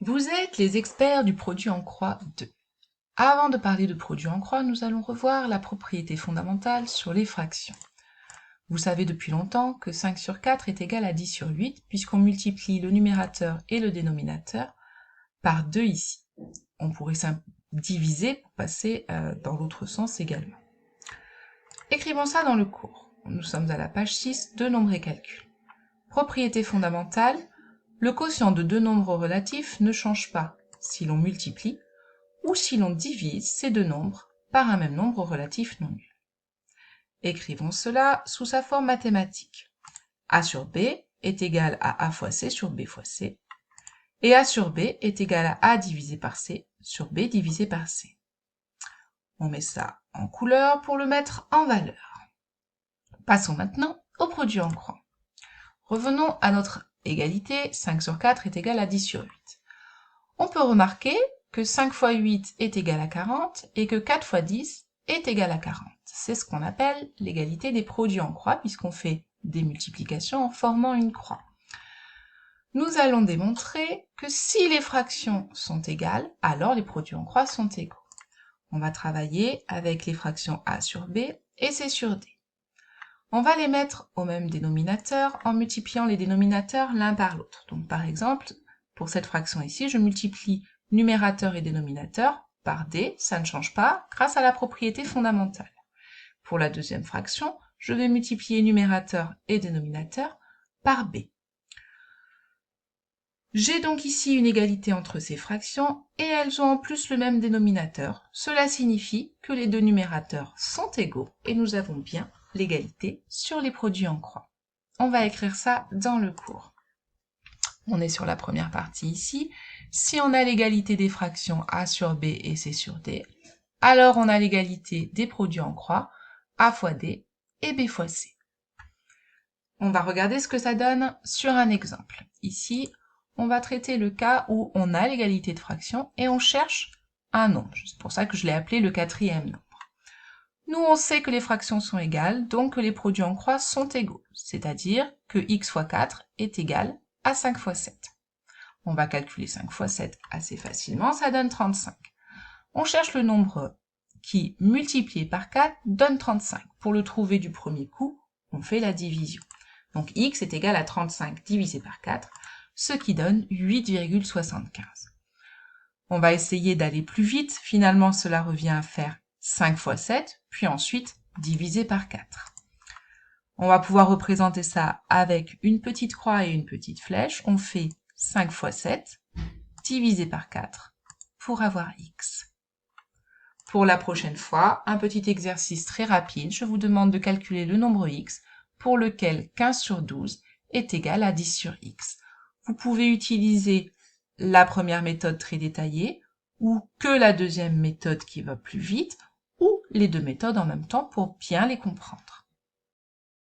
Vous êtes les experts du produit en croix 2. Avant de parler de produit en croix, nous allons revoir la propriété fondamentale sur les fractions. Vous savez depuis longtemps que 5 sur 4 est égal à 10 sur 8, puisqu'on multiplie le numérateur et le dénominateur par 2 ici. On pourrait diviser pour passer dans l'autre sens également. Écrivons ça dans le cours. Nous sommes à la page 6 de Nombres et calculs. Propriété fondamentale. Le quotient de deux nombres relatifs ne change pas si l'on multiplie ou si l'on divise ces deux nombres par un même nombre relatif non nul. Écrivons cela sous sa forme mathématique. A sur B est égal à A fois C sur B fois C, et A sur B est égal à A divisé par C sur B divisé par C. On met ça en couleur pour le mettre en valeur. Passons maintenant au produit en croix. Revenons à notre égalité, 5 sur 4 est égal à 10 sur 8. On peut remarquer que 5 fois 8 est égal à 40 et que 4 fois 10 est égal à 40. C'est ce qu'on appelle l'égalité des produits en croix puisqu'on fait des multiplications en formant une croix. Nous allons démontrer que si les fractions sont égales, alors les produits en croix sont égaux. On va travailler avec les fractions A sur B et C sur D. On va les mettre au même dénominateur en multipliant les dénominateurs l'un par l'autre. Donc par exemple, pour cette fraction ici, je multiplie numérateur et dénominateur par D, ça ne change pas, grâce à la propriété fondamentale. Pour la deuxième fraction, je vais multiplier numérateur et dénominateur par B. J'ai donc ici une égalité entre ces fractions et elles ont en plus le même dénominateur. Cela signifie que les deux numérateurs sont égaux et nous avons bien l'égalité sur les produits en croix. On va écrire ça dans le cours. On est sur la première partie ici. Si on a l'égalité des fractions A sur B et C sur D, alors on a l'égalité des produits en croix, A fois D et B fois C. On va regarder ce que ça donne sur un exemple. Ici, on va traiter le cas où on a l'égalité de fractions et on cherche un nombre. C'est pour ça que je l'ai appelé le quatrième nombre. Nous, on sait que les fractions sont égales, donc que les produits en croix sont égaux, c'est-à-dire que x fois 4 est égal à 5 fois 7. On va calculer 5 fois 7 assez facilement, ça donne 35. On cherche le nombre qui, multiplié par 4, donne 35. Pour le trouver du premier coup, on fait la division. Donc x est égal à 35 divisé par 4, ce qui donne 8,75. On va essayer d'aller plus vite, finalement cela revient à faire 5 fois 7, puis ensuite divisé par 4. On va pouvoir représenter ça avec une petite croix et une petite flèche. On fait 5 fois 7 divisé par 4 pour avoir x. Pour la prochaine fois, un petit exercice très rapide. Je vous demande de calculer le nombre x pour lequel 15 sur 12 est égal à 10 sur x. Vous pouvez utiliser la première méthode très détaillée ou que la deuxième méthode qui va plus vite ou les deux méthodes en même temps pour bien les comprendre.